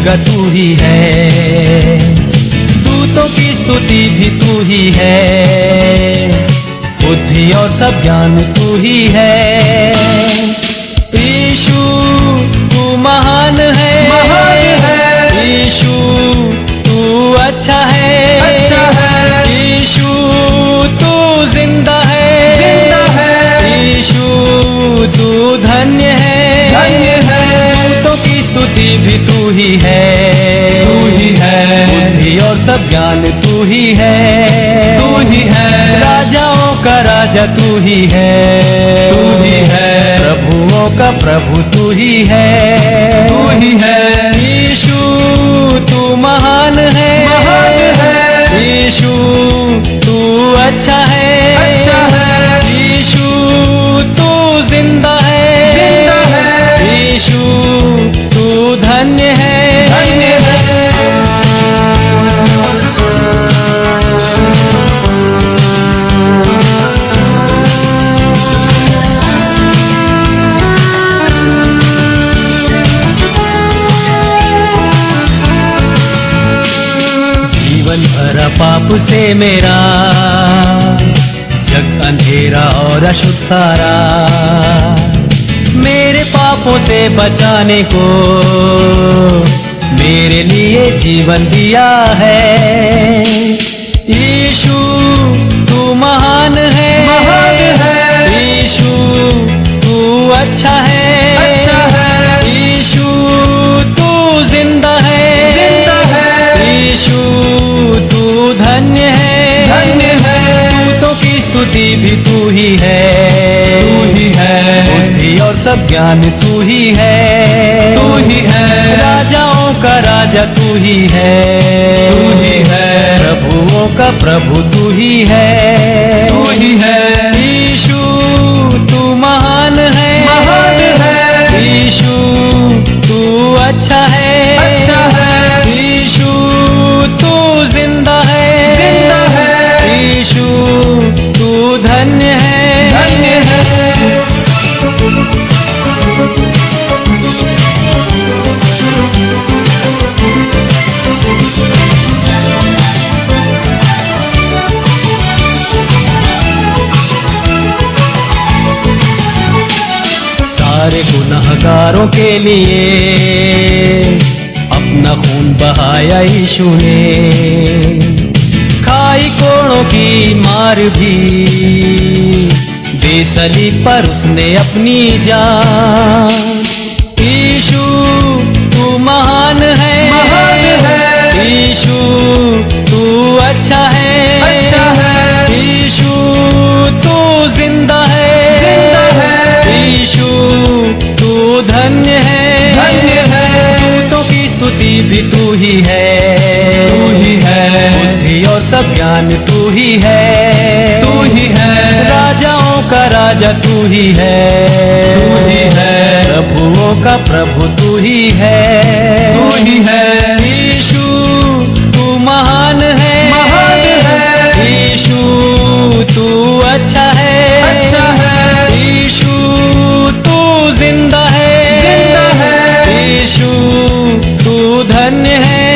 का तू ही है, दूतों की स्तुति भी तू ही है, बुद्धि और सब ज्ञान तू ही है। यीशु तू महान है, यीशु तू अच्छा है, यीशु तू जिंदा है, यीशु तू धन्य है, दूतों की स्तुति भी तू ही है, बुद्धि और सब ज्ञान तू ही है, राजाओं का राजा तू ही है, प्रभुओं का प्रभु तू ही है, यीशु तू महान है, यीशु तू अच्छा है, यीशु तू जिंदा है, यीशु तू धन्य है। जीवन भरा पाप से मेरा, जग अंधेरा और अशुद्ध सारा, मेरे पापों से बचाने को मेरे लिए जीवन दिया है। यीशु तू महान है, यीशु तू अच्छा है, यीशु तू जिंदा है, यीशु तू धन्य है, दूतों की स्तुति भी तू ही है, बुद्धि और सब ज्ञान तू ही है, राजाओं का राजा तू ही है, प्रभुओं का प्रभु तू ही है, यीशु तू महान है, यीशु तू अच्छा है, यीशु तू जिंदा है, यीशु तू धन्य है। सारे गुनहगारों के लिए अपना खून बहाया यीशु ने, खाई कोड़ों की मार भी बेसली पर उसने अपनी जान। यीशु तू महान है, यीशु तू अच्छा है, यीशु तू जिंदा है, यीशु तू धन्य है, दूतों की स्तुति भी तू ही है, बुद्धि और सब ज्ञान तू ही है, राजाओं का राजा तू ही है, प्रभुओं का प्रभु तू ही है, यीशु तू महान है, यीशु तू अच्छा है, यीशु तू जिंदा है, यीशु तू धन्य है।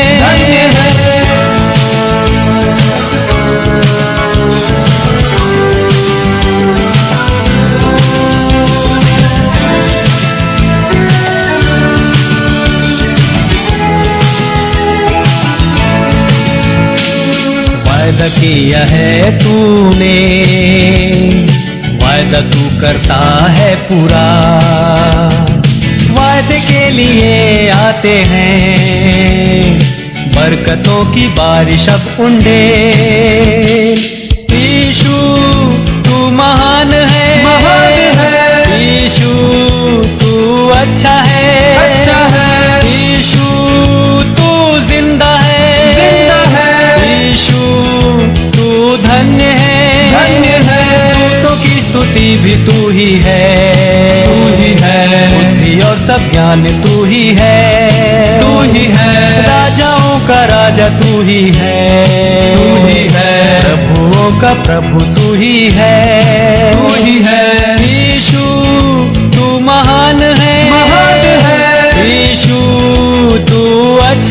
वायदा किया है तूने, वायदा तू करता है पूरा, वायदे के लिए आते हैं बरकतों की बारिश अब उंडे। यीशु तू महान है, यीशु तू अच्छा है, यीशु तू जिंदा है, यीशु तू धन्य है, दूतों की स्तुति भी तू ही है, बुद्धि और सब ज्ञान तू ही है, राजाओं का राजा तू ही है, प्रभुओं का प्रभु तू ही है, यीशु तू महान है, यीशु तू अच्छा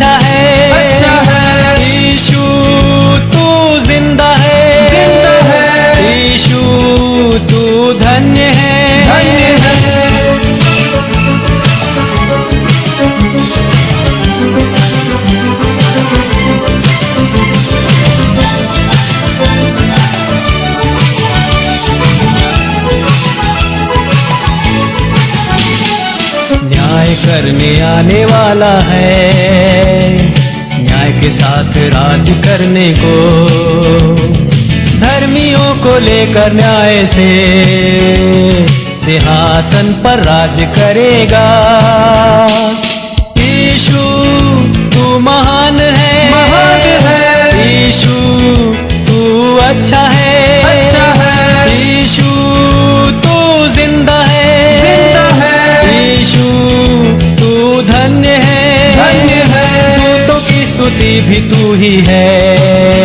करने आने वाला है, न्याय के साथ राज करने को। धर्मियों को लेकर न्याय से सिंहासन पर राज करेगा। यीशु तू महान है, महान है। यीशु तू अच्छा है, अच्छा है। यीशु तू जिंदा है, जिंदा है। यीशु तू धन्य है, धन्य है। दूतों की स्तुति भी तू ही है,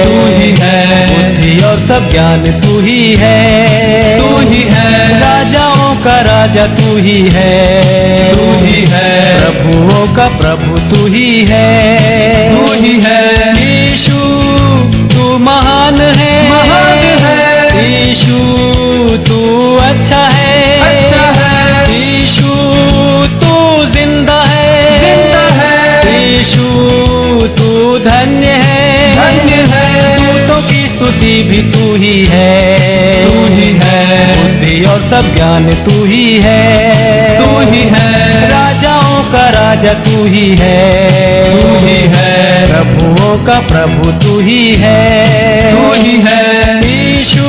तू ही है। बुद्धि और सब ज्ञान तू ही है, तू ही है। राजाओं का राजा तू ही है, तू ही है। प्रभुओं का प्रभु तू ही है, तू ही है। यीशु तू महान है, महान है। यीशु तू अच्छा है, अच्छा है। यीशु तू जिंदा है, जिंदा है। यीशु तू धन्य है, धन्य है। दूतों की स्तुति भी तू ही है, तू ही है। बुद्धि और सब ज्ञान तू ही है, तू ही है। राजाओं का राजा तू ही है, तू ही है। प्रभुओं का प्रभु तू ही है, तू ही है। यीशु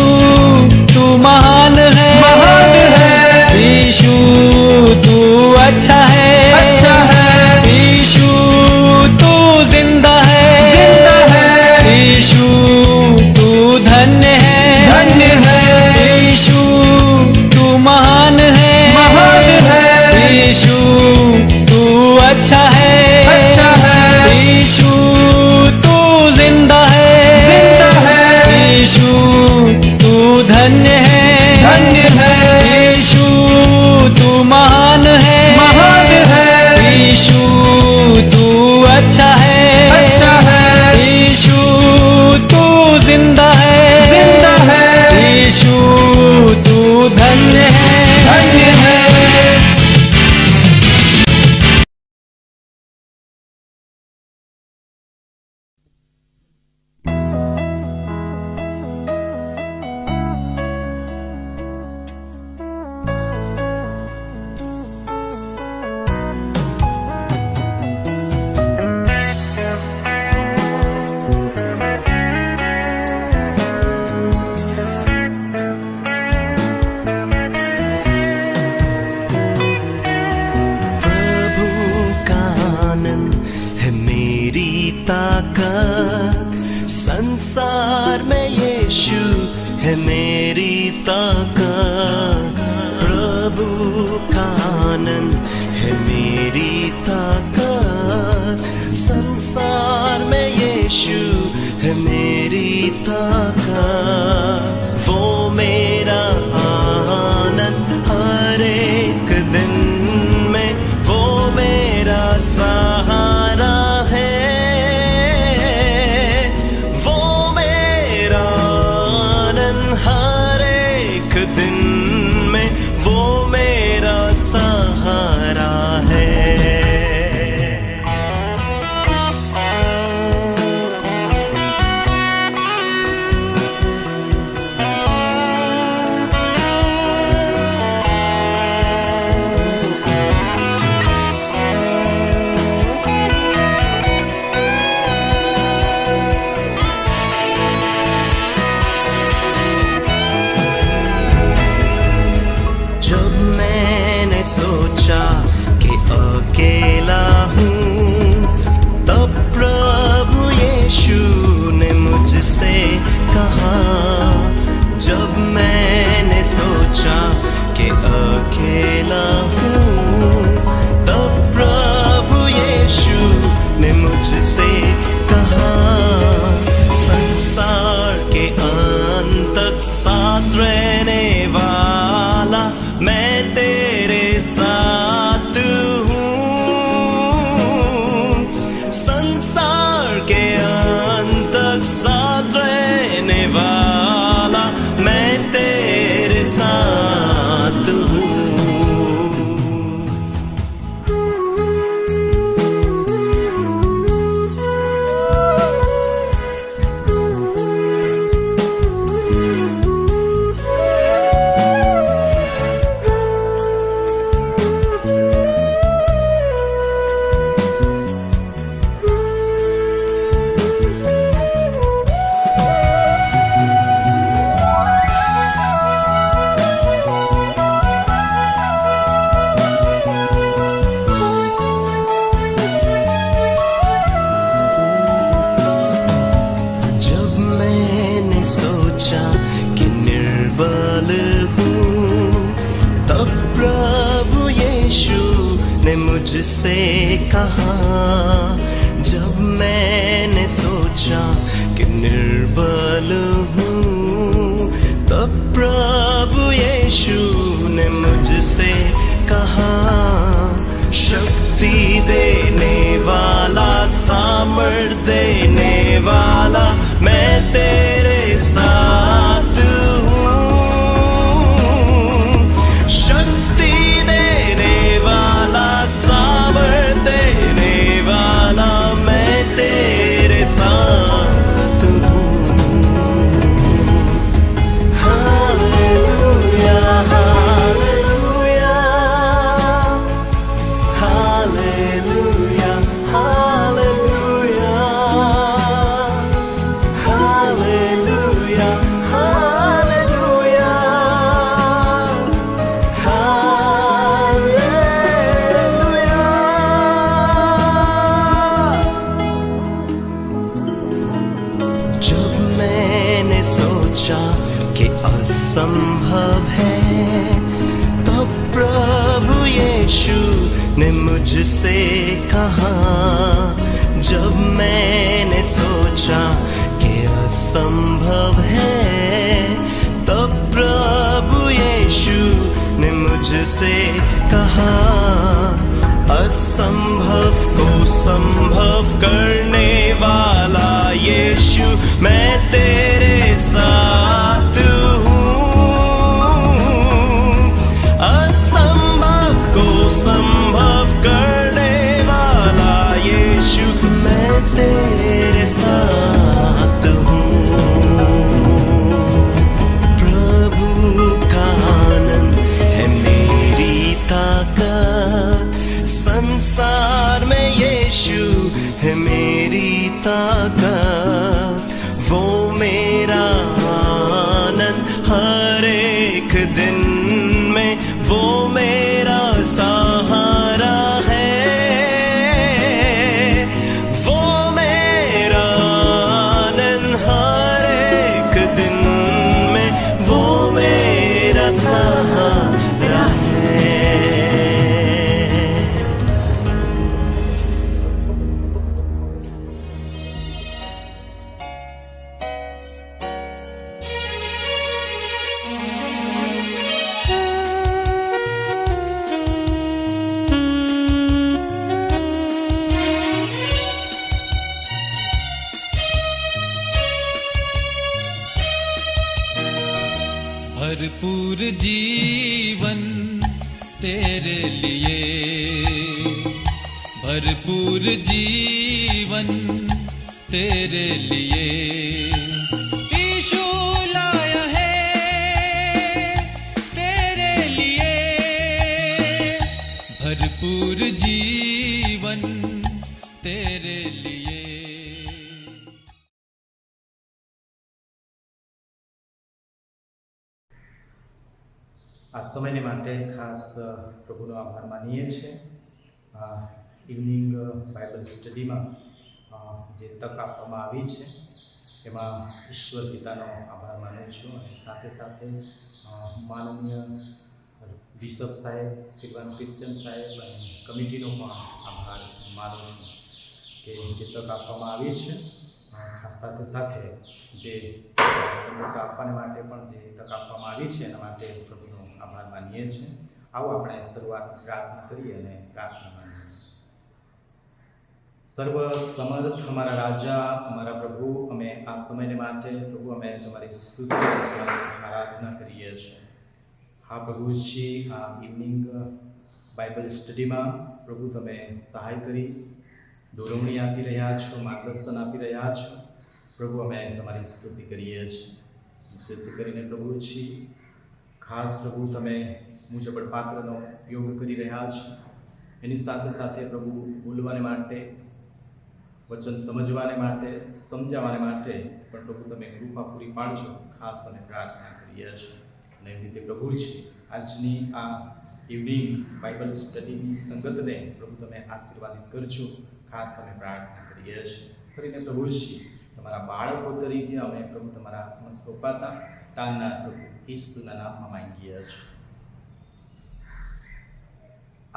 तू महान है, महान है। यीशु तू अच्छा है, अच्छा है। यीशु तू जिंदा है, जिंदा है। यीशु तू धन्य है, धन्य है। यीशु तू महान है, महान है। यीशु तू अच्छा है, अच्छा है। यीशु तू जिंदा है, जिंदा है। यीशु तू धन्य है, धन्य है। यीशु तू महान है, महान है। यीशु तू अच्छा है, अच्छा है। यीशु तू जिंदा है, जिंदा है। यीशु तू धन्य है, धन्य है। ताकत संसार में यीशु है मेरी ताकत। प्रभु का आनंद है मेरी ताकत। संसार में यीशु है मेरी ताकत। वो मेरा आनंद हर एक दिन में, वो मेरा सहारा है। मुझसे कहा, जब मैंने सोचा कि निर्बल हूँ, तब प्रभु यीशु ने मुझसे कहा, शक्ति देने वाला, सामर्थ देने वाला, मैं तेरे साथ हूँ। शक्ति देने वाला, सामर्थ देने वाला, मैं तेरे साथ हूँ। Hallelujah, hallelujah, hallelujah, hallelujah, hallelujah, hallelujah, hallelujah. जब मैंने सोचा कि असंभव है, तब प्रभु यीशु ने मुझसे कहा, जब मैंने सोचा कि असंभव है, तब प्रभु यीशु ने मुझसे कहा, असंभव को संभव करने वाला यीशु, मैं तेरे साथ हूँ। असंभव को संभव करने वाला यीशु, मैं तेरे साथ हूँ। प्रभु का आनंद है मेरी ताकत, संसार में यीशु है मेरी ताकत। वो मेरा आनंद हर एक दिन में, वो मेरा सहारा है। वो मेरा आनंद हर एक दिन में, वो मेरा सहारा है। भरपूर जीवन तेरे लिए, भरपूर जीवन तेरे लिए यीशु लाया है, तेरे लिए भरपूर जीवन तेरे लिए। આ સમયને માટે ખાસ પ્રભુનો આભાર માનીએ છીએ। ઇવનિંગ બાઇબલ સ્ટડીમાં જે તક આપવામાં આવી છે એમાં ઈશ્વર પિતાનો આભાર માનું છું, અને સાથે સાથે માનનીય બિશપ સાહેબ, સિલ્વાન ક્રિશ્ચન સાહેબ અને કમિટીનો પણ આભાર માનું છું કે જે તક આપવામાં આવી છે। ખાસ સાથે સાથે જે સંદેશો આપવાને માટે પણ જે તક આપવામાં આવી છે એના માટે પ્રભુનો આભાર માનીએ છીએ। આવો આપણે શરૂઆત પ્રાર્થના કરીએ અને પ્રાર્થના માનીએ। સર્વ સમર્થ અમારા રાજા, અમારા પ્રભુ, અમે આ સમયને માટે પ્રભુ અમે તમારી સ્તુતિ અને આરાધના કરીએ છીએ। હા પ્રભુજી, આ ઇવનિંગ બાઇબલ સ્ટડીમાં પ્રભુ તમે સહાય કરી, દોરવણી આપી રહ્યા છો, માર્ગદર્શન આપી રહ્યા છો। પ્રભુ અમે તમારી સ્તુતિ કરીએ છીએ। વિશેષ કરીને પ્રભુજી ખાસ પ્રભુ તમે મુજબડ પાત્રનો ઉપયોગ કરી રહ્યા છો, એની સાથે સાથે પ્રભુ બોલવાને માટે, વચન સમજવાને માટે, સમજાવવાને માટે પણ પ્રભુ તમે કૃપા પૂરી પાડજો, ખાસ અમે પ્રાર્થના કરીએ છીએ। અને એવી રીતે પ્રભુજી આજની આ ઇવનિંગ બાઇબલ સ્ટડીની સંગતને પ્રભુ તમે આશીર્વાદિત કરજો, ખાસ અમે પ્રાર્થના કરીએ છીએ। કરીને પ્રભુજી તમારા બાળકો તરીકે અમે પ્રભુ તમારા હાથમાં સોંપાતા તાના પ્રભુ ઈસુના નામમાં માંગીએ છીએ,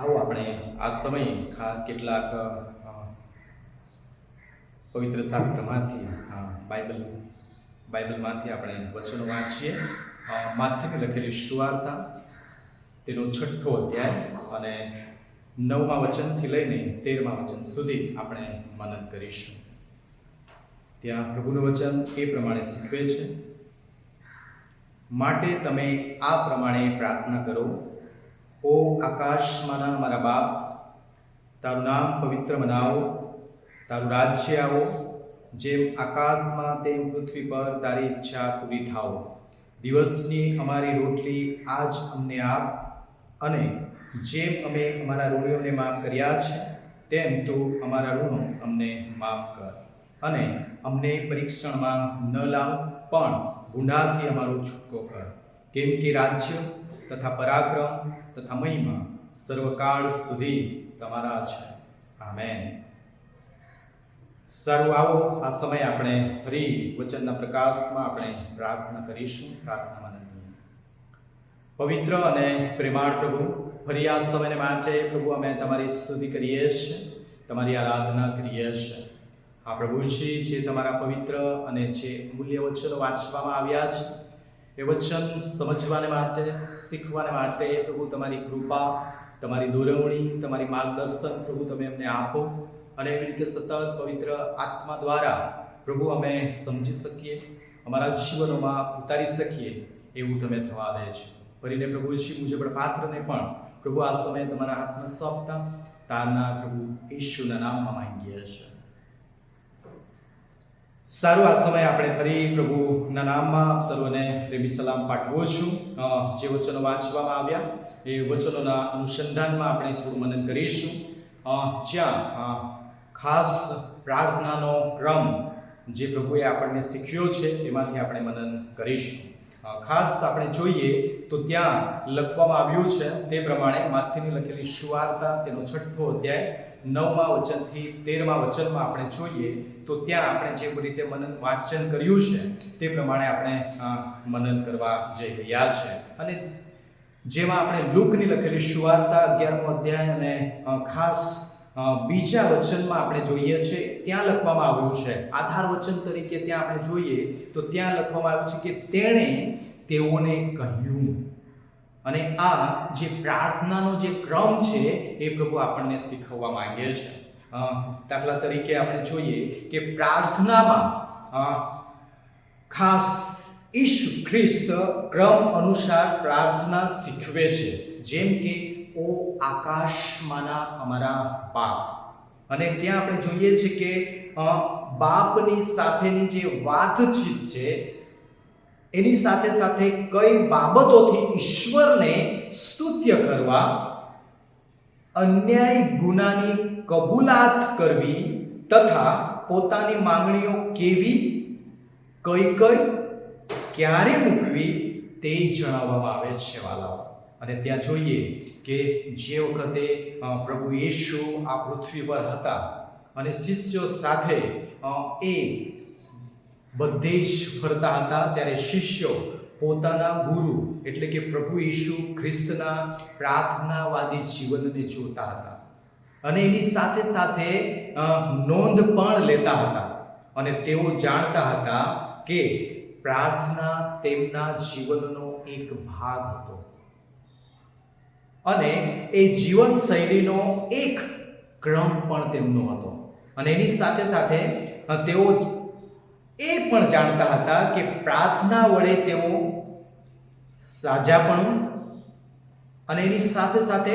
આવો આપણે આ સમયે કેટલાક પવિત્ર શાસ્ત્રમાંથી બાઇબલમાંથી આપણે વચનો વાંચીએ. માથેની લખેલી સુવાર્તા તેનો 6થો અધ્યાય અને 9મા વચનથી લઈને 13મા વચન સુધી આપણે મનન કરીશું. ત્યાં પ્રભુનું વચન એ પ્રમાણે શીખવે છે, માટે તમે આ પ્રમાણે પ્રાર્થના કરો, ઓ આકાશમાંના મારા બાપ, તારું નામ પવિત્ર બનાવો, તારું રાજ્ય આવો, જેમ આકાશમાં તેમ પૃથ્વી પર તારી ઈચ્છા પૂરી થાઓ. દિવસની અમારી રોટલી આજ અમને આપ, અને જેમ અમે અમારા ઋણીઓને માફ કર્યા છે તેમ તું અમારા ઋણો અમને માફ કર, અને અમને પરીક્ષણમાં ન લાવ, પણ ગુંડાથી અમારો છૂટકો કર. કેમ કે રાજ્ય તથા પરાક્રમ તથા મહિમા સર્વકાળ સુધી તમારા છે. આમેન. સારું, આવો આ સમયે આપણે ફરી વચનના પ્રકાશમાં આપણે પ્રાર્થના કરીશું. પ્રાર્થનામાં નથી. પવિત્ર અને પ્રેમાળ પ્રભુ, ફરી આ સમયને માટે પ્રભુ અમે તમારી સ્તુતિ કરીએ છીએ, તમારી આરાધના કરીએ છીએ. આ પ્રભુજી, જે તમારા પવિત્ર અને જે મૂલ્ય વચનો વાંચવામાં આવ્યા છે એ વચન સમજવાને માટે, શીખવાને માટે પ્રભુ તમારી કૃપા, તમારી દોરવણી, તમારી માર્ગદર્શન પ્રભુ તમે અમને આપો, અને એવી રીતે સતત પવિત્ર આત્મા દ્વારા પ્રભુ અમે સમજી શકીએ, અમારા જીવનોમાં ઉતારી શકીએ એવું તમે થવા દે છે. ફરીને પ્રભુજી, મુજબ પાત્રને પણ પ્રભુ આ સમયે તમારા હાથમાં સોંપતા તારના પ્રભુ ઈશુના નામમાં માંગીએ છીએ. સારું, આ સમયે આપણે ફરી પ્રભુના નામમાં આપ સર્વને પ્રેમી સલામ પાઠવું છું. જે વચનો વાંચવામાં આવ્યા એ વચનોના અનુસંધાનમાં આપણે થોડું મનન કરીશું. જ્યાં ખાસ પ્રાર્થનાનો ક્રમ જે પ્રભુએ આપણને શીખ્યો છે એમાંથી આપણે મનન કરીશું. ખાસ આપણે જોઈએ તો ત્યાં લખવામાં આવ્યું છે તે પ્રમાણે માથેની લખેલી સુવાર્તા તેનો 6થો અધ્યાય 9મા વચનથી 13મા વચનમાં આપણે જોઈએ તો ત્યાં આપણે જે રીતે મનન વાંચન કર્યું છે તે પ્રમાણે આપણે મનન કરવા જઈ રહ્યા છે. અને જેમાં આપણે લુકની લખેલી સુવાર્તા 11મો અધ્યાય અને ખાસ બીજા વચનમાં આપણે જોઈએ છે ત્યાં લખવામાં આવ્યું છે, આધાર વચન તરીકે ત્યાં આપણે જોઈએ તો ત્યાં લખવામાં આવ્યું છે કે તેણે તેઓને કહ્યું. અને આ જે પ્રાર્થનાનો જે ક્રમ છે એ પ્રભુ આપણને શીખવવા માંગે છે. દાખલા તરીકે આપણે જોઈએ કે પ્રાર્થનામાં ખાસ ઈસુ ખ્રિસ્ત ક્રમ અનુસાર પ્રાર્થના શીખવે છે, જેમ કે ઓ આકાશમાંના અમારા બાપ. અને ત્યાં આપણે જોઈએ છે કે બાપની સાથેની જે વાતચીત છે એની સાથે સાથે કઈ બાબતોથી ઈશ્વરને સ્તુત્ય કરવા, અન્યાય ગુનાની કબૂલાત કરવી તથા પોતાની માંગણીઓ કેવી, કઈ ક્યારે મૂકવી તે જણાવવામાં આવે છે વાલાઓ. અને ત્યાં જોઈએ કે જે વખતે પ્રભુ યેશુ આ પૃથ્વી પર હતા અને શિષ્યો સાથે એ બધે જ ફરતા હતા ત્યારે શિષ્યો પોતાના ગુરુ એટલે કે પ્રભુ યેશુ ખ્રિસ્તના પ્રાર્થનાવાદી જીવનને જોતા હતા અને એની સાથે સાથે નોંધ પણ લેતા હતા. અને તેઓ જાણતા હતા કે પ્રાર્થના તેમના જીવનનો એક ભાગ હતો અને એ જીવન શૈલીનો એક ક્રમ પણ તેમનો હતો. અને એની સાથે સાથે તેઓ એ પણ જાણતા હતા કે પ્રાર્થના વડે તેઓ સાજાપણું અને એની સાથે સાથે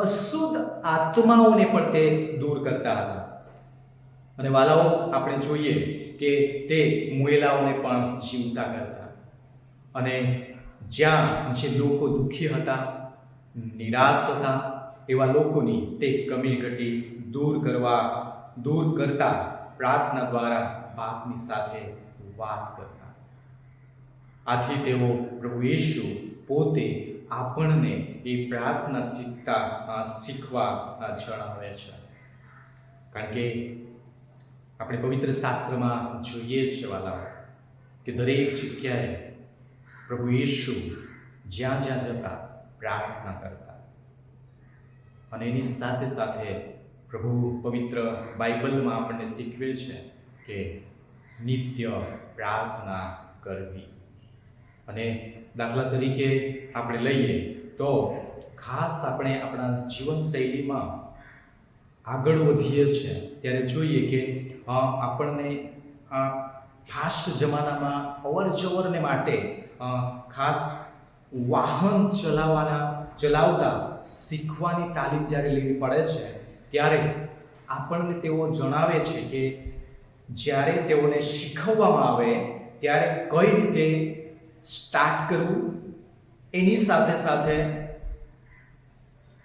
અશુદ્ધ આત્માઓને પણ તે દૂર કરતા હતા. અને વાલાઓ, આપણે જોઈએ કે તે મુએલાઓને પણ જીવતા કરતા. અને જ્યાં જે લોકો દુઃખી હતા, નિરાશ હતા, એવા લોકોની તે કમી ઘટી દૂર કરતા પ્રાર્થના દ્વારા બાપની સાથે વાત કરતા. આથી તેઓ પ્રભુ યેશુ પોતે આપણને એ પ્રાર્થના શીખવા જણાવે છે. કારણ કે આપણે પવિત્ર શાસ્ત્રમાં જોઈએ છીએ વાલા કે દરેક જગ્યાએ પ્રભુ યેશુ જ્યાં જતા પ્રાર્થના કરતા. અને એની સાથે સાથે પ્રભુ પવિત્ર બાઇબલમાં આપણને શીખવે છે કે નિત્ય પ્રાર્થના કરવી. અને દાખલા તરીકે આપણે લઈએ તો ખાસ આપણે આપણા જીવનશૈલીમાં આગળ વધીએ છીએ ત્યારે જોઈએ કે આપણને ફાસ્ટ જમાનામાં અવર જવરને માટે ખાસ વાહન ચલાવતા શીખવાની તાલીમ જ્યારે લેવી પડે છે ત્યારે આપણને તેઓ જણાવે છે કે જ્યારે તેઓને શીખવવામાં આવે ત્યારે કઈ રીતે સ્ટાર્ટ કરવું, એની સાથે સાથે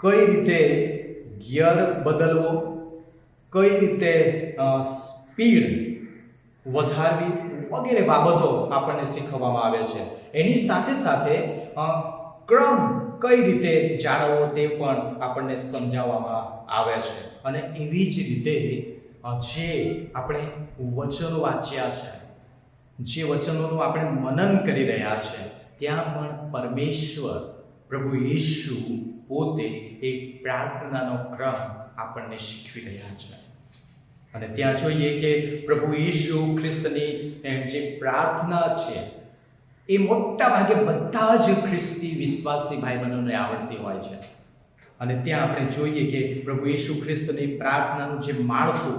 કઈ રીતે ગિયર બદલવો, કઈ રીતે સ્પીડ વધારવી વગેરે બાબતો આપણને શીખવવામાં આવે છે. એની સાથે સાથે ક્રમ કઈ રીતે જાળવવો તે પણ આપણને સમજાવવામાં આવે છે. અને એવી જ રીતે જે આપણે વચનો વાંચ્યા છે, જે વચનોનું આપણે મનન કરી રહ્યા છે, ત્યાં પણ પરમેશ્વર પ્રભુ ઈસુ પોતે એક પ્રાર્થનાનો ક્રમ આપણને શીખવી રહ્યા છે. અને ત્યાં જોઈએ કે પ્રભુ ઈસુ ખ્રિસ્તની જે પ્રાર્થના છે એ મોટા ભાગે બધા જ ખ્રિસ્તી વિશ્વાસી ભાઈ બહેનોને આવડતી હોય છે. અને ત્યાં આપણે જોઈએ કે પ્રભુ ઈસુ ખ્રિસ્તની પ્રાર્થનાનું જે માળખું,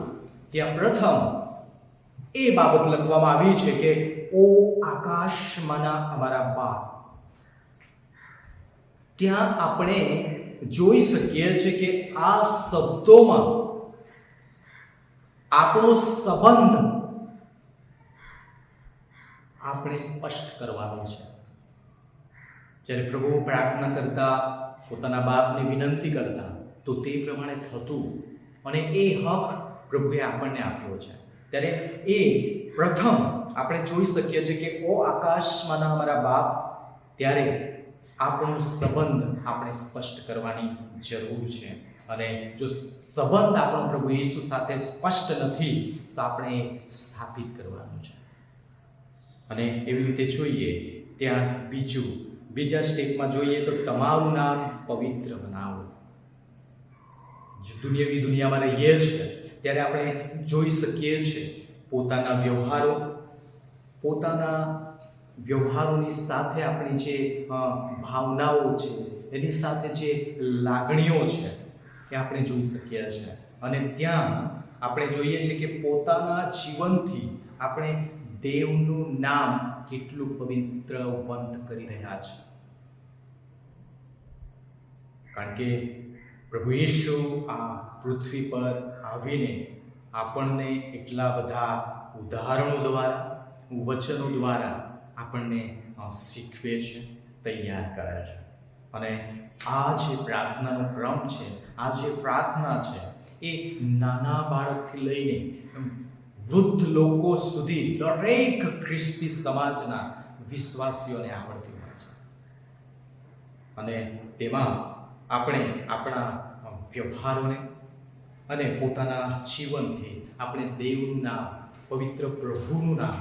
ત્યાં પ્રથમ એ બાબત લખવામાં આવી છે કે ઓ આકાશમાંના અમારા બાપ. ત્યાં આપણે જોઈ શકીએ છીએ કે આ શબ્દોમાં આપણો સંબંધ આપણે સ્પષ્ટ કરવાનો છે. જ્યારે પ્રભુ પ્રાર્થના કરતા, પોતાના બાપને વિનંતી કરતા, તો તે પ્રમાણે થતું અને એ હક પ્રભુએ આપણને આપ્યો છે. ત્યારે એ પ્રથમ આપણે જોઈ શકીએ છીએ કે ઓ આકાશમાંના અમારા બાપ, ત્યારે આપણો સંબંધ આપણે સ્પષ્ટ કરવાની જરૂર છે. અને જો સંબંધ આપણો પ્રભુ ઈસુ સાથે સ્પષ્ટ નથી તો આપણે સ્થાપિત કરવાનું છે. અને એવી રીતે જોઈએ ત્યાં બીજા સ્ટેપમાં જોઈએ તો તમારું નામ પવિત્ર બનાવો. જો દુનિયામાં રહીએ છીએ ત્યારે આપણે જોઈ શકીએ છીએ પોતાના વ્યવહારોની સાથે આપણી જે ભાવનાઓ છે, એની સાથે જે લાગણીઓ છે એ આપણે જોઈ શકીએ છીએ. અને ત્યાં આપણે જોઈએ છીએ કે પોતાના જીવનથી આપણે દેવનું નામ કેટલું પવિત્રવંત કરી રહ્યા છે. કારણ કે પ્રભુ ઈસુ આ પૃથ્વી પર આવીને આપણને એટલા બધા ઉદાહરણો દ્વારા, વચનો દ્વારા આપણને શીખવે છે, તૈયાર કરે છે. અને આ જે પ્રાર્થનાનો ક્રમ છે, આ જે પ્રાર્થના છે, એ નાના બાળકથી લઈને વૃદ્ધ લોકો સુધી દરેક ખ્રિસ્તી સમાજના વિશ્વાસીઓને આવડતી હોય છે. અને તેમાં આપણે આપણા વ્યવહારોને અને પોતાના જીવનથી આપણે દેવનું નામ, પવિત્ર પ્રભુનું નામ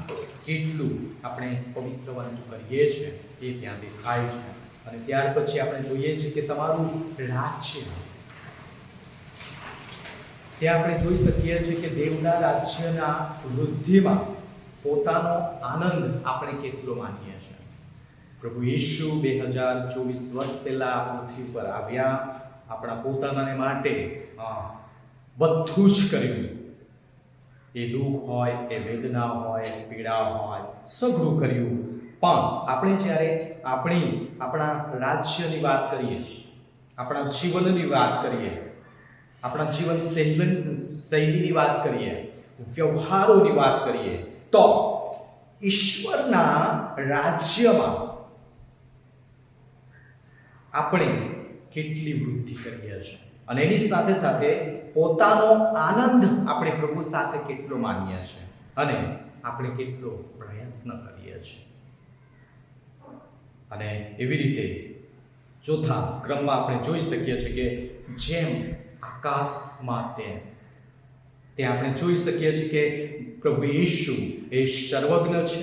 કેટલું આપણે પવિત્રવંત કરીએ છીએ એ ત્યાં દેખાય છે. અને ત્યાર પછી આપણે જોઈએ છીએ કે તમારું રાજ્ય, ત્યાં આપણે જોઈ શકીએ છીએ કે દેવના રાજ્યના વૃદ્ધિમાં પોતાનો આનંદ આપણે કેટલો માનીએ છીએ. પ્રભુ ઈસુ 2024 વર્ષ પહેલા આ પૃથ્વી પર આવ્યા, આપણા પોતાનાને માટે બધું જ કર્યું. એ દુઃખ હોય, એ વેદના હોય, પીડા હોય, સઘળું કર્યું. પણ આપણે જ્યારે આપણા રાજ્યની વાત કરીએ, આપણા જીવનની વાત કરીએ, આપણા જીવન શૈલીની વાત કરીએ, વ્યવહારોની વાત કરીએ, તો ઈશ્વરના રાજ્યમાં આપણે કેટલી વૃદ્ધિ કરીએ છીએ. અને એની સાથે સાથે પોતાનો આનંદ આપણે પ્રભુ સાથે કેટલો માનીએ છીએ અને આપણે કેટલો પ્રયત્ન કરીએ છીએ. અને એવી રીતે ચોથા ક્રમમાં આપણે જોઈ શકીએ છીએ કે જેમ આકાશમાં તે આપણે જોઈ શકીએ છીએ કે પ્રભુ ઈસુ એ સર્વજ્ઞ છે,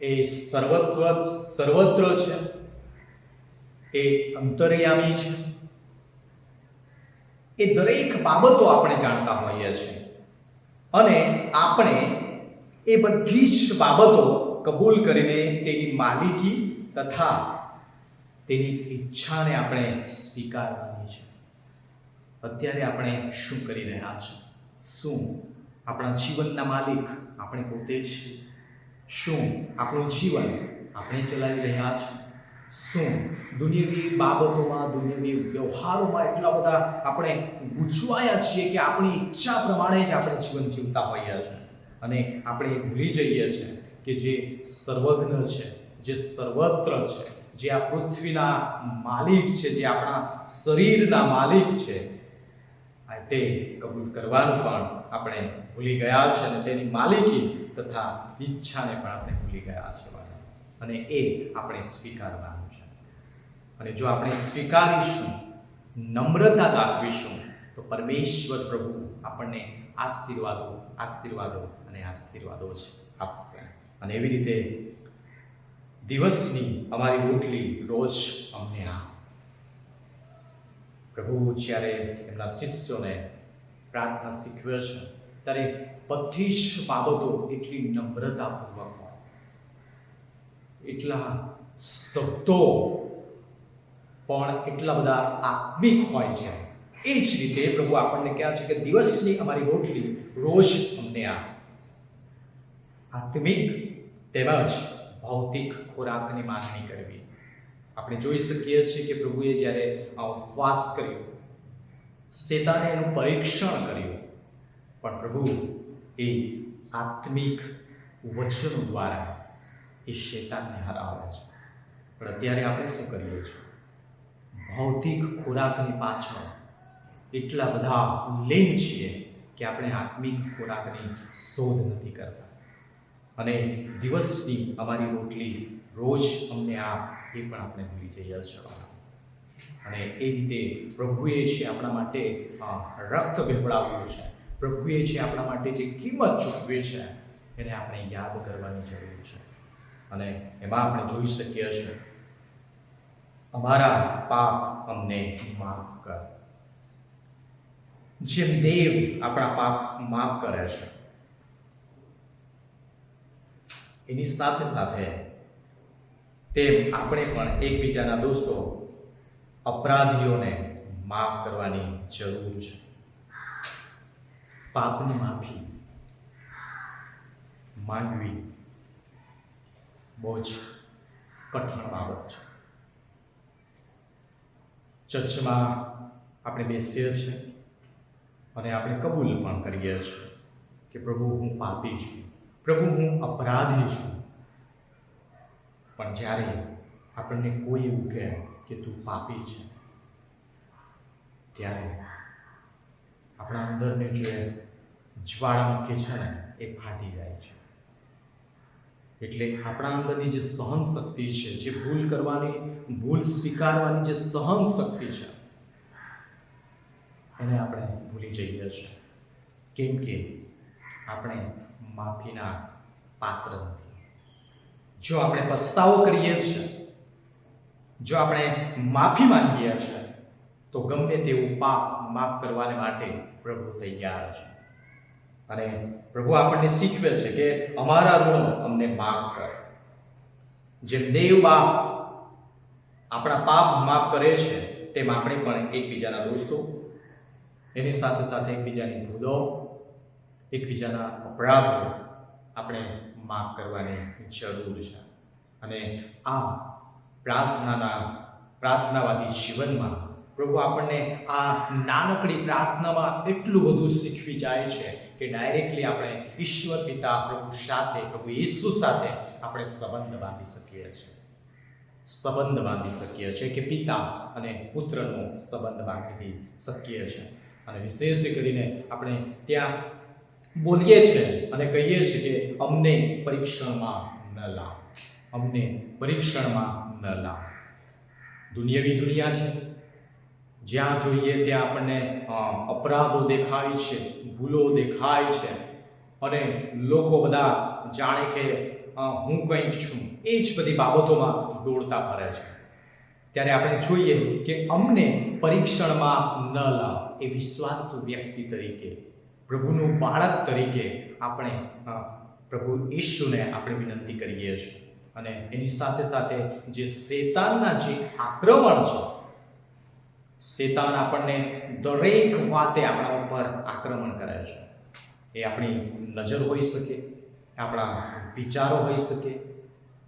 એ સર્વત્ર છે, એ અંતર્યામી છે, એ દરેક બાબતો આપણે જાણતા હોઈએ છીએ અને આપણે એ બધી જ બાબતો કબૂલ કરીને તેની માલિકી તથા તેની ઈચ્છાને આપણે સ્વીકારવાની છે. અત્યારે આપણે શું કરી રહ્યા છીએ? શું આપણા જીવનના માલિક આપણે પોતે છીએ? શું આપણું જીવન આપણે ચલાવી રહ્યા છીએ? શું દુનિયાવી બાબતોમાં, દુનિયાવી વ્યવહારોમાં એટલા બધા આપણે ગૂંચવાયા છીએ કે આપણી ઈચ્છા પ્રમાણે જ આપણે જીવન જીવતા હોઈએ છીએ અને આપણે ભૂલી જઈએ છીએ કે જે સર્વજ્ઞ છે, જે સર્વત્ર છે, જે આ પૃથ્વીના માલિક છે, જે આપણા શરીરના માલિક છે, તે કબૂલ કરવાનું પણ આપણે ભૂલી ગયા છે અને તેની માલિકી તથા ઈચ્છાને પણ આપણે ભૂલી ગયા છે અને એ આપણે સ્વીકારવાનું છે. અને જો આપણે સ્વીકારીશું, નમ્રતા દાખવીશું, તો પરમેશ્વર પ્રભુ આપણને આશીર્વાદો અને આશીર્વાદો જ આપશે. અને એવી રીતે દિવસની અમારી રોટલી રોજ અમને આપ. પ્રભુ જ્યારે એમના શિષ્યોને પ્રાર્થના શીખવે છે ત્યારે બધી જ બાબતો એટલી નમ્રતાપૂર્વક હોય, એટલા શબ્દો પણ એટલા બધા આત્મિક હોય છે. એ જ રીતે પ્રભુ આપણને કહે છે કે દિવસની અમારી રોટલી રોજ અમને આપ. આત્મિક તેમજ ભૌતિક ખોરાકની માંગણી કરવી. આપણે જોઈ શકીએ છીએ કે પ્રભુએ જ્યારે ઉપવાસ કર્યો, શેતાને એનું પરીક્ષણ કર્યું, પણ પ્રભુ એ આત્મિક વચનો દ્વારા એ શેતાનને હરાવે છે. પણ અત્યારે આપણે શું કરીએ છીએ? ભૌતિક ખોરાકની પાછળ એટલા બધા લીન છીએ કે આપણે આત્મિક ખોરાકની શોધ નથી કરતા. અને દિવસની અમારી રોટલી રોજ અમને આપ, એ પણ આપણે ભૂલી જઈએ છીએ. અને એ રીતે પ્રભુએ છે આપણા માટે રક્ત વહેવડાવ્યું છે, પ્રભુએ છે આપણા માટે જે કિંમત ચૂકવી છે એને આપણે યાદ કરવાની જરૂર છે. અને એમાં આપણે જોઈ શકીએ છીએ, અમારા પાપ અમને માફ કર. જેમ દેવ આપણા પાપ માફ કરે છે, એની સાથે સાથે તેમ આપણે પણ એકબીજાના દોષો, અપરાધીઓને માફ કરવાની જરૂર છે. પાપની માફી માંગવી બહુ જ કઠિન બાબત છે. ચર્ચમાં આપણે બેસીએ છીએ અને આપણે કબૂલ પણ કરીએ છીએ કે પ્રભુ હું પાપી છું, પ્રભુ હું અપરાધી છું. પણ જ્યારે આપણને કોઈ એવું કહે કે તું પાપી છે, ત્યારે આપણા અંદરને જે જ્વાળામુખી છે ને એ ફાટી જાય છે. એટલે આપણા અંદરની જે સહન શક્તિ છે, જે ભૂલ કરવાની, ભૂલ સ્વીકારવાની જે સહન શક્તિ છે, એને આપણે ભૂલી જઈએ છીએ. કેમ કે આપણે માફીના પાત્ર નથી. જો આપણે પસ્તાવો કરીએ છીએ, જો આપણે માફી માંગીએ છીએ, તો ગમે તેવું પાપ માફ કરવાને માટે પ્રભુ તૈયાર છે. અને પ્રભુ આપણને શીખવે છે કે અમારા ઋણો અમને માફ કર. જેમ દેવ બાપ આપણા પાપ માફ કરે છે, તેમ આપણે પણ એકબીજાના દોષો, એની સાથે સાથે એકબીજાની ભૂલો, એકબીજાના અપરાધો આપણે માફ કરવાની જરૂર છે. અને આ પ્રાર્થનાવાદી જીવનમાં પ્રભુ આપણને આ નાનકડી પ્રાર્થનામાં એટલું બધું શીખવી જાય છે કે ડાયરેક્ટલી આપણે ઈશ્વર પિતા પ્રભુ સાથે, પ્રભુ યેસુ સાથે આપણે સંબંધ બાંધી શકીએ છીએ. સંબંધ બાંધી શકીએ છીએ કે પિતા અને પુત્રનો સંબંધ બાંધી શકીએ છીએ. અને વિશેષ કરીને આપણે ત્યાં બોલીએ છીએ અને કહીએ છીએ કે અમને પરીક્ષણમાં ન લાવ, અમને પરીક્ષણમાં ન લાવ. દુનિયાવી દુનિયા છે, જ્યાં જોઈએ ત્યાં આપણને અપરાધો દેખાય છે, ભૂલો દેખાય છે અને લોકો બધા જાણે કે હું કંઈક છું, એ જ બધી બાબતોમાં દોડતા ફરે છે. ત્યારે આપણે જોઈએ કે અમને પરીક્ષણમાં ન લાવ. એ વિશ્વાસુ વ્યક્તિ તરીકે, પ્રભુનું બાળક તરીકે આપણે પ્રભુ ઈશુને આપણે વિનંતી કરીએ છીએ. અને એની સાથે સાથે જે શેતાનના જે આક્રમણ છે, શેતાન આપણને દરેક વાતે આપણા ઉપર આક્રમણ કરે છે. એ આપણી નજર હોઈ શકે, આપણા વિચારો હોઈ શકે,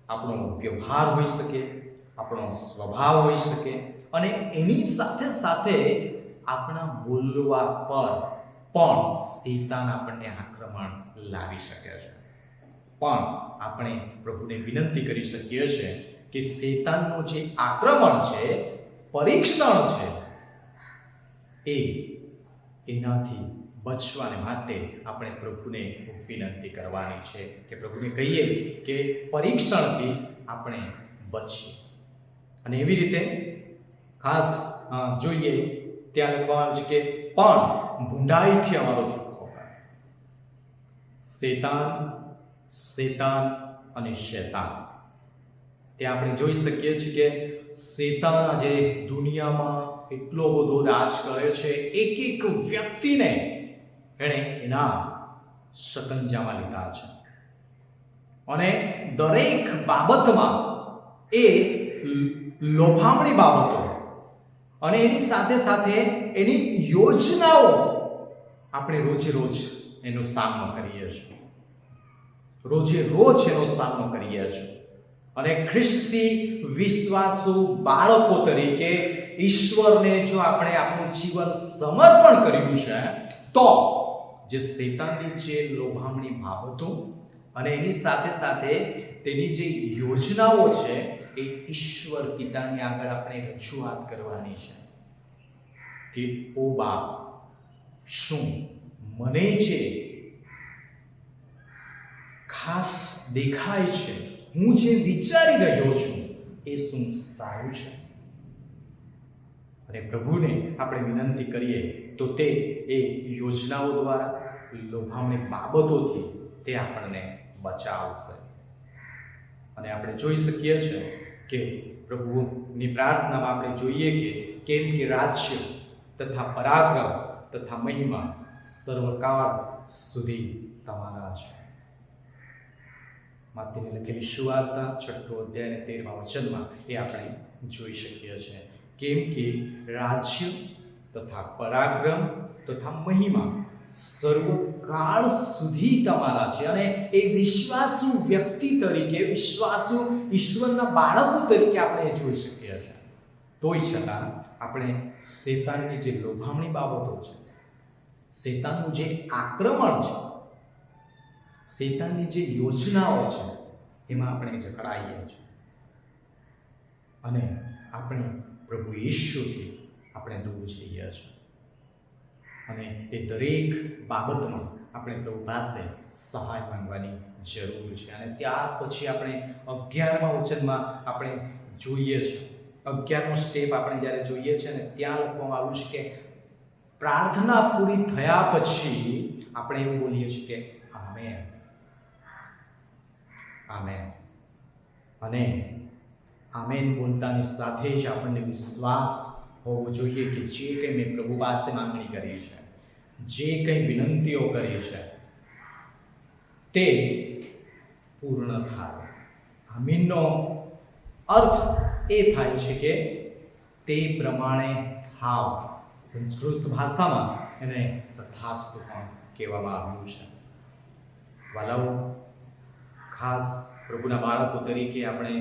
આપણો વ્યવહાર હોઈ શકે, આપણો સ્વભાવ હોઈ શકે, અને એની સાથે સાથે આપણા બોલવા પર પણ શેતાન આપણને આક્રમણ લાવી શકે છે. પણ આપણે પ્રભુને વિનંતી કરી શકીએ છીએ કે શેતાનનું જે આક્રમણ છે, પરીક્ષણ છે, એનાથી બચવાને માટે આપણે પ્રભુને વિનંતી કરવાની છે, કે પ્રભુને કહીએ કે પરીક્ષણથી આપણે બચીએ. અને એવી રીતે ખાસ જોઈએ ત્યાં લખવાનું છે કે પણ ભૂંડાઈથી અમારો છૂટકો કર. શેતાન અને શૈતાન, ત્યાં આપણે જોઈ શકીએ છીએ કે શેતાન આજે દુનિયામાં એટલો બધો રાજ કરે છે. એક એક વ્યક્તિને એણે એના શકંજામાં લીધા છે, અને દરેક બાબતમાં એ લોભામણી બાબતો અને એની સાથે સાથે એની યોજનાઓ આપણે રોજે રોજ એનો સામનો કરીએ છીએ. એનો સામનો કરીએ છીએ. અને ખ્રિસ્તી વિશ્વાસુ બાળકો તરીકે ઈશ્વરને જો આપણે આપણું જીવન સમર્પણ કર્યું છે, તો જે શૈતાનની જે લોભામણી બાબતો અને એની સાથે સાથે તેની જે યોજનાઓ છે, એ ઈશ્વર પિતાની આગળ આપણે રજૂઆત કરવાની છે કે ઓ બાપ, શું મને જે ખાસ દેખાય છે, હું જે વિચારી રહ્યો છું, એ શું સારું છે? અને પ્રભુને આપણે વિનંતી કરીએ તો તે એ યોજનાઓ દ્વારા, લોભામણી બાબતોથી તે આપણને બચાવશે. અને આપણે જોઈ શકીએ છીએ કે પ્રભુની પ્રાર્થનામાં આપણે જોઈએ કે કેમ કે રાજ્ય તથા પરાક્રમ તથા મહિમા સર્વકાળ સુધી તમારા છે. માથેની લખેલી સુવાર્તા 6 અધ્યાય અને 13મા વચનમાં એ આપણે જોઈ શકીએ છીએ. કેમ કે રાજ્ય તથા પરાક્રમ તથા મહિમા સર્વકાળ સુધી તમારા છે. અને એ વિશ્વાસુ વ્યક્તિ તરીકે, વિશ્વાસુ ઈશ્વરના બાળકો તરીકે આપણે જોઈ શકીએ છીએ. તોય છતાં આપણે શેતાનની જે લોભામણી બાબતો છે, શેતાનનું જે આક્રમણ છે, શેતાનની જે યોજનાઓ છે, એમાં આપણે જકડાઈએ છીએ. અને આપણે પ્રભુ ઈશ્વરથી આપણે દૂર જઈએ છીએ. અને એ દરેક બાબતમાં આપણે પ્રભુ પાસે સહાય માંગવાની જરૂર છે. અને ત્યાર પછી આપણે 11મા વચનમાં આપણે જોઈએ છીએ, 11મો સ્ટેપ આપણે જ્યારે જોઈએ છીએ, અને ત્યાં લખવામાં આવ્યું છે કે પ્રાર્થના પૂરી થયા પછી આપણે એવું બોલીએ છીએ કે આમેન, આમેન. અને આમેન બોલતાની સાથે જ આપણને વિશ્વાસ હોવો જોઈએ કે જે કંઈ મેં પ્રભુ પાસે માંગણી કરી છે, જે કંઈ વિનંતીઓ કરી છે, તે પૂર્ણ થાય. આમીનનો અર્થ એ થાય છે કે તે પ્રમાણે થાવ. સંસ્કૃત ભાષામાં એને તથાસ્તુ પણ કહેવામાં આવ્યું છે. વાલાઓ, ખાસ પ્રભુના બાળકો તરીકે આપણે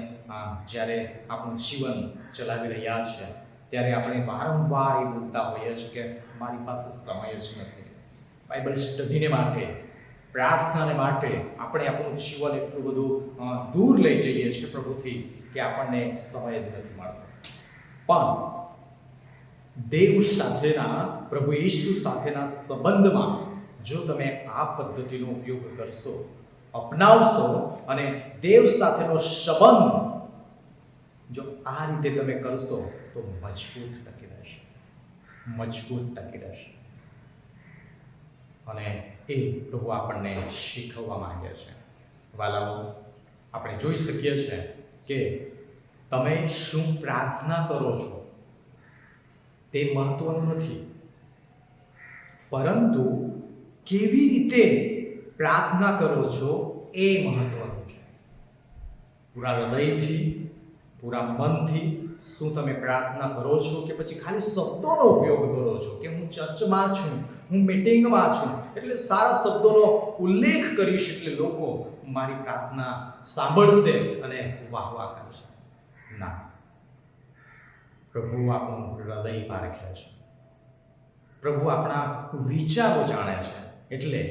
જ્યારે આપણું જીવન ચલાવી રહ્યા છે, ત્યારે આપણે વારંવાર એ બોલતા હોઈએ છીએ કે મારી પાસે સમય જ નથી. બાઇબલ સ્ટડીને માટે, પ્રાર્થનાને માટે આપણે આપણું જીવન એટલું બધું દૂર લઈ જઈએ છીએ પ્રભુથી કે આપણને સમય જ નથી મળતો. પણ દેવ સાથેના, પ્રભુ ઈસુ સાથેના સંબંધમાં જો તમે આ પદ્ધતિનો ઉપયોગ કરશો, અપનાવશો, અને દેવ સાથેનો સંબંધ જો આ રીતે તમે કરશો, તો મજબૂત ટકી રહેશે, મજબૂત ટકી રહેશે. અને એ પ્રભુ આપણને શીખવવા માંગે છે. વાલાઓ, આપણે જોઈ શકીએ છીએ કે તમે શું પ્રાર્થના કરો છો તે મહત્વનું નથી, પરંતુ કેવી રીતે પ્રાર્થના કરો છો એ મહત્વનું છે. પૂરા હૃદયથી, પૂરા મનથી શું તમે પ્રાર્થના કરો છો, કે પછી ખાલી શબ્દોનો ઉપયોગ કરો છો કે હું ચર્ચમાં છું, હું મીટિંગમાં છું એટલે સારા શબ્દોનો ઉલ્લેખ કરીશ એટલે લોકો મારી પ્રાર્થના સાંભળશે અને વાહવા કરશે. ના, પ્રભુ આપણું હૃદય પારખે છે, પ્રભુ આપણા વિચારો જાણે છે. એટલે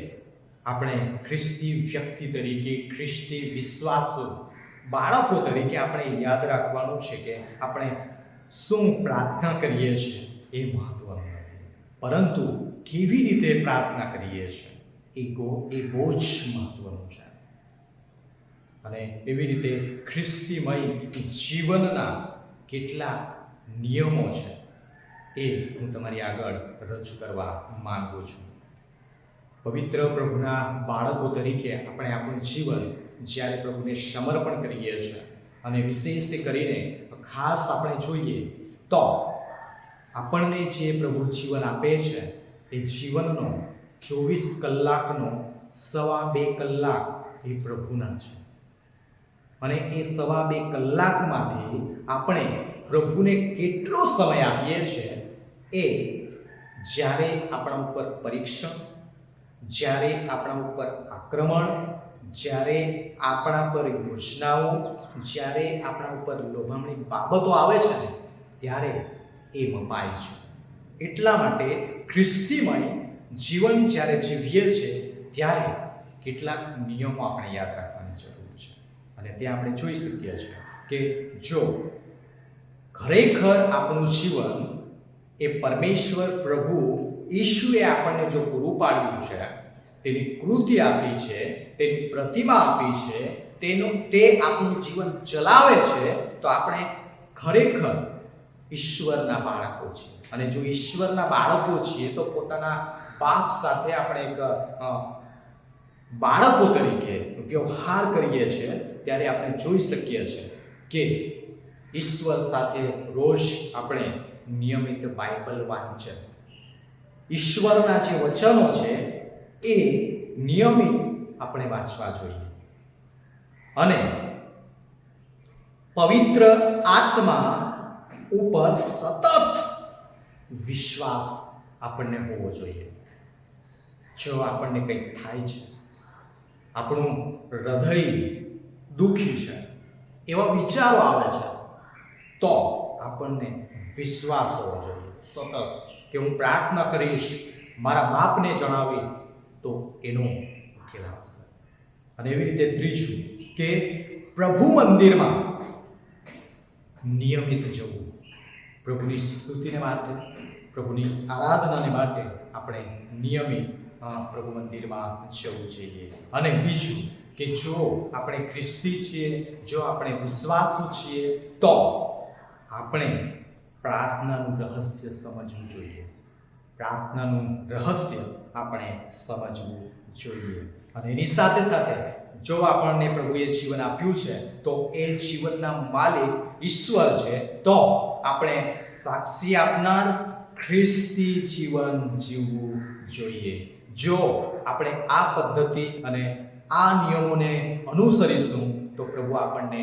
આપણે ખ્રિસ્તી વ્યક્તિ તરીકે, ખ્રિસ્તી વિશ્વાસુ બાળકો તરીકે આપણે યાદ રાખવાનું છે કે આપણે શું પ્રાર્થના કરીએ છીએ એ મહત્વનું નથી, પરંતુ કેવી રીતે પ્રાર્થના કરીએ છીએ એ બહુ જ મહત્વનું છે. અને એવી રીતે ખ્રિસ્તીમય જીવનના કેટલાક નિયમો છે એ હું તમારી આગળ રજૂ કરવા માંગુ છું. પવિત્ર પ્રભુના બાળકો તરીકે આપણે આપણું જીવન જ્યારે પ્રભુને સમર્પણ કરીએ છીએ, અને વિશેષ કરીને ખાસ આપણે જોઈએ તો આપણને જે પ્રભુ જીવન આપે છે એ જીવનનો 24 કલાકનો 2.25 કલાક એ પ્રભુના છે. અને એ 2.25 કલાકમાંથી આપણે પ્રભુને કેટલો સમય આપીએ છીએ એ જ્યારે આપણા ઉપર પરીક્ષણ, જ્યારે આપણા ઉપર આક્રમણ, જ્યારે આપણા પર યોજનાઓ, જ્યારે આપણા ઉપર લોભામણી બાબતો આવે છે ને ત્યારે એ મપાય છે. એટલા માટે ખ્રિસ્તીમય જીવન જ્યારે જીવીએ છીએ ત્યારે કેટલાક નિયમો આપણે યાદ રાખવાની જરૂર છે. અને ત્યાં આપણે જોઈ શકીએ છીએ કે જો ખરેખર આપણું જીવન એ પરમેશ્વર પ્રભુ ઈશુએ આપણને જો પૂરું પાડ્યું છે, તેની કૃતિ આપી છે, તેની પ્રતિમા આપી છે, તે આપણું જીવન ચલાવે છે, તો આપણે ખરેખર ઈશ્વરના બાળકો છીએ. અને જો ઈશ્વરના બાળકો છીએ તો પોતાના બાપ સાથે આપણે એક બાળકો તરીકે વ્યવહાર કરીએ છીએ ત્યારે આપણે જોઈ શકીએ છીએ કે ઈશ્વર સાથે રોજ આપણે નિયમિત બાઇબલ વાંચન, ઈશ્વરના જે વચનો છે એ નિયમિત આપણે વાંચવા જોઈએ. અને પવિત્ર આત્મા ઉપર સતત વિશ્વાસ આપણને હોવો જોઈએ. જો આપણને કંઈક થાય છે, આપણું હૃદય દુઃખી છે, એવા વિચારો આવે છે, તો આપણને વિશ્વાસ હોવો જોઈએ સતત કે હું પ્રાર્થના કરીશ, મારા બાપને જણાવીશ તો એનો ઉકેલ આવશે. અને એવી રીતે ત્રીજું કે પ્રભુ મંદિરમાં નિયમિત જવું, પ્રભુની સ્તુતિને માટે, પ્રભુની આરાધનાને માટે આપણે નિયમિત પ્રભુ મંદિરમાં જવું જોઈએ. અને બીજું કે જો આપણે ખ્રિસ્તી છીએ, જો આપણે વિશ્વાસુ છીએ, તો આપણે પ્રાર્થનાનું રહસ્ય સમજવું જોઈએ. પ્રાર્થનાનું રહસ્ય આપણે સમજવું જોઈએ. અને એની સાથે સાથે જો આપણને પ્રભુએ જીવન આપ્યું છે તો એ જીવનના માલિક ઈશ્વર છે, તો આપણે સાક્ષી આપનાર ખ્રિસ્તી જીવન જીવવું જોઈએ. જો આપણે આ પદ્ધતિ અને આ નિયમોને અનુસરીશું તો પ્રભુ આપણને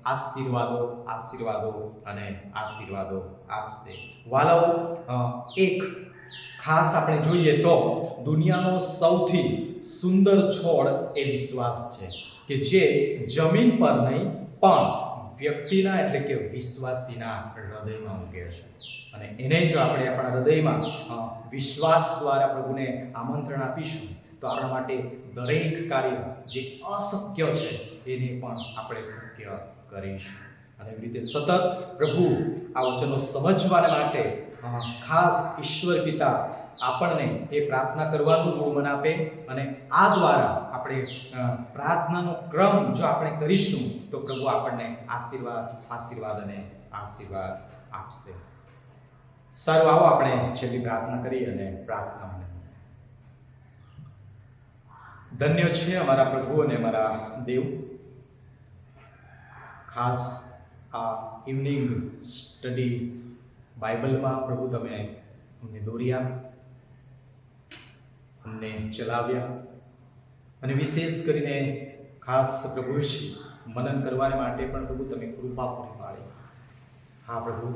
આશીર્વાદો અને આશીર્વાદો આપશે. વાલાઓ, એક ખાસ આપણે જોઈએ તો દુનિયાનો સૌથી સુંદર છોડ એ વિશ્વાસ છે, કે જે જમીન પર નહીં પણ વ્યક્તિના એટલે કે વિશ્વાસીના હૃદયમાં ઉગે છે. અને એને જો આપણે આપણા હૃદયમાં વિશ્વાસ દ્વારા પ્રભુને આમંત્રણ આપીશું તો આપણા માટે દરેક કાર્ય જે અશક્ય છે એને પણ આપણે શક્ય કરીશું. અને એવી રીતે સતત પ્રભુ આ વચનો સમજવા માટે ખાસ ઈશ્વર પિતા આપણને એ પ્રાર્થના કરવાનું બહુમાન આપે. અને આ દ્વારા આપણે પ્રાર્થનાનો ક્રમ જો આપણે કરીશું તો પ્રભુ આપણને આશીર્વાદ આપશે. સારું, આવો આપણે છેલ્લી પ્રાર્થના કરી અને પ્રાર્થના. ધન્ય છે અમારા પ્રભુ અને અમારા દેવ, ખાસ આ ઇવનિંગ સ્ટડી બાઇબલમાં પ્રભુ તમે અમને દોર્યા, અમને ચલાવ્યા અને વિશેષ કરીને ખાસ પ્રભુજી મનન કરવા માટે પણ પ્રભુ તમે કૃપા પૂરી પાડી. હા પ્રભુ,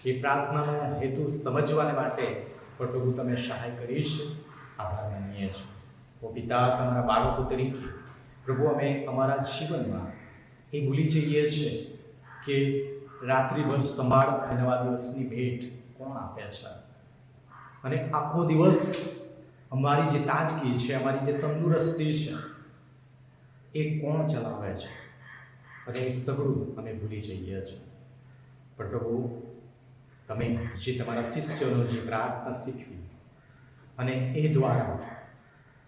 એ પ્રાર્થનાનો હેતુ સમજવાને માટે પણ પ્રભુ તમે સહાય કરીશ. આભાર માનીએ છીએ. ઓ પિતા, તમારા બાળકો તરીકે પ્રભુ અમે અમારા જીવનમાં એ ભૂલી જઈએ છીએ કે રાત્રિભર સંભાળ અને નવા દિવસની ભેટ કોણ આપે છે, અને આખો દિવસ અમારી જે તાજગી છે, અમારી જે તંદુરસ્તી છે, એ કોણ ચલાવે છે, અને એ સગળું અમે ભૂલી જઈએ છીએ. પણ પ્રભુ, તમે જે તમારા શિષ્યોનો જે પ્રાર્થના શીખવી અને એ દ્વારા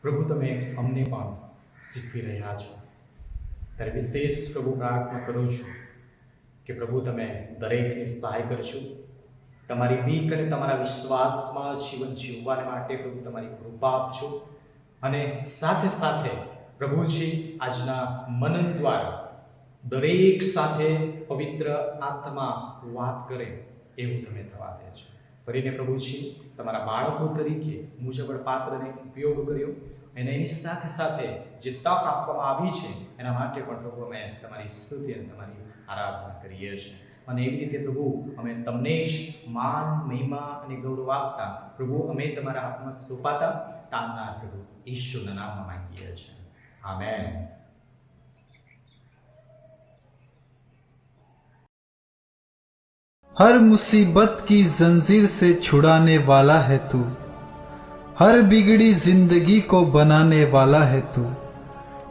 પ્રભુ તમે અમને પણ શીખવી રહ્યા છો, ત્યારે વિશેષ પ્રભુ પ્રાર્થના કરું છું કે પ્રભુ તમે દરેકને સહાય કરશો. તમારી બીક અને તમારા વિશ્વાસમાં જીવન જીવવા માટે પ્રભુ તમારી કૃપા આપજો. અને સાથે સાથે પ્રભુજી આજના મનન દ્વારા દરેક સાથે પવિત્ર આત્મા વાત કરે એવું તમે થવા દેજો. કરીને પ્રભુજી તમારા બાળકો તરીકે મુજબળ પાત્રને ઉપયોગ કર્યો, અને એની સાથે સાથે જે તક આપવામાં આવી છે એના માટે પણ પ્રભુ અમે તમારી સ્તુતિ અને તમારી આરાધના કરીએ છીએ. અને એવી રીતે પ્રભુ અમે તમને જ માન, મહિમા અને ગૌરવ આપતા પ્રભુ અમે તમારા હાથમાં સોંપાતા તારનાર પ્રભુ ઈશ્વરના નામમાં માંગીએ છીએ. આમેન. हर मुसीबत की जंजीर से छुड़ाने वाला है तू, हर बिगड़ी जिंदगी को बनाने वाला है तू.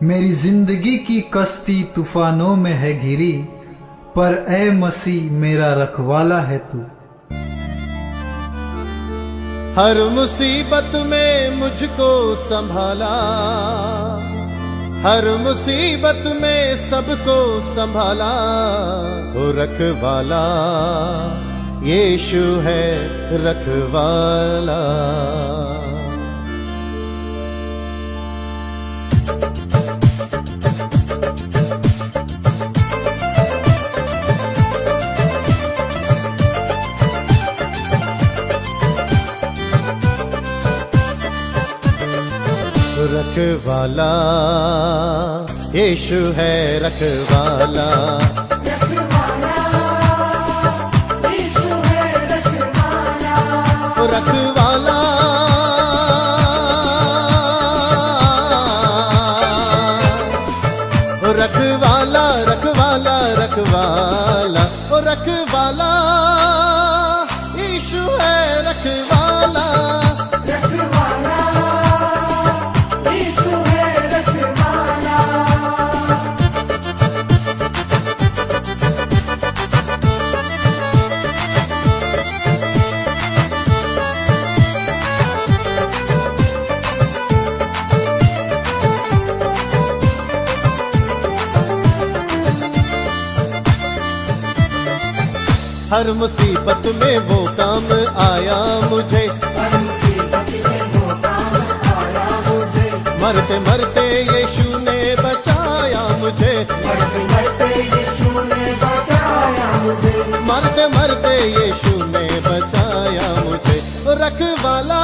मेरी जिंदगी की कश्ती तूफानों में है घिरी, पर ए मसीह मेरा रखवाला है तू. हर मुसीबत में मुझको संभाला, हर मुसीबत में सबको संभाला. वो रखवाला यीशु है रखवाला. रखवाला यीशु है रखवाला, यीशु है रखवाला, रखवाला रखवाला रखवाला रखवाला रखवाला यीशु है रखवाला. हर मुसीबत में वो काम आया मुझे, हर मुसीबत में वो काम आया मुझे, मरते मरते यीशु ने बचाया मुझे, मरते मरते यीशु ने बचाया मुझे, मरते मरते यीशु ने बचाया मुझे. रखवाला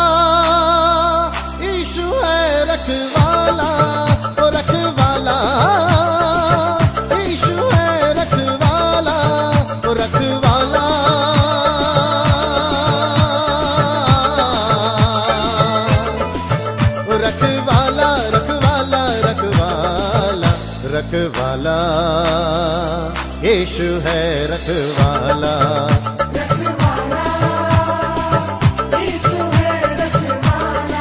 यीशु है रखवाला, रखवाला यीशु है रखवाला, रखवाला रखवाला रखवाला रखवाला रखवाला यीशु है रखवाला. यीशु है रखवाला.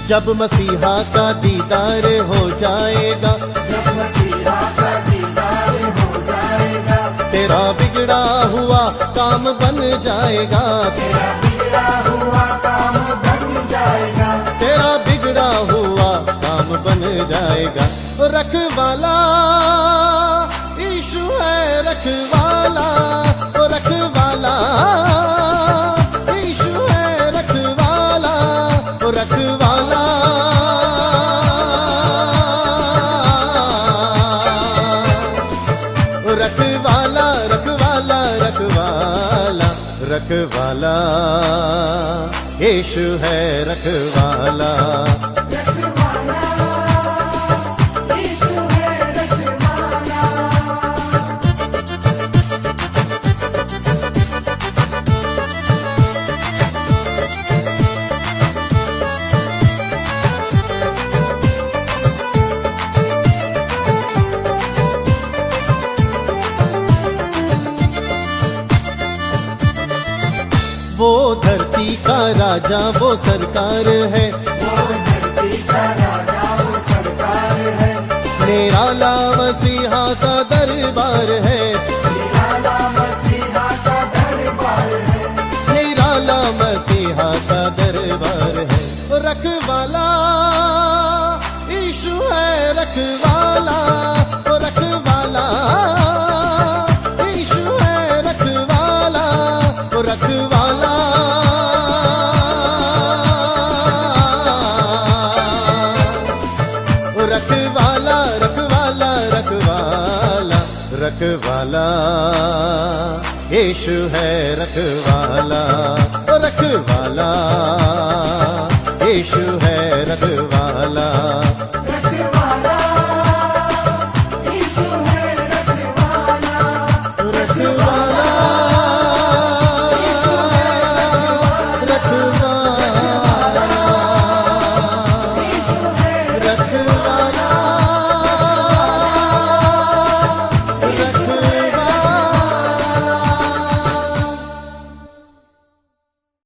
जब मसीहा का दीदार हो जाएगा, जब मसीहा का दीदार हो जाएगा, तेरा बिगड़ा हुआ काम बन जाएगा, तेरा बिगड़ा हुआ काम बन जाएगा, तेरा बिगड़ा हुआ काम बन जाएगा। रखवाला यीशु है, रखवाला, ओ रखवाला यीशु है, रखवाला, ओ रखवाला। रखवाला रखवाला रखवाला रखवाला यीशु है, रखवाला। रखवाला यीशु है, रखवाला। वो धरती का राजा वो सरकार है, वो धरती का राजा वो सरकार है, निराला मसीहा का दरबार है, निराला मसीहा का दरबार है, निराला मसीहा का दरबार है। रखवाला यीशु है, रखवाला, ओ रखवाला यीशु है, रखवाला, ओ रखवाला। रखवाला रखवाला रखवाला रखवाला यीशु है, रखवाला, रखवाला।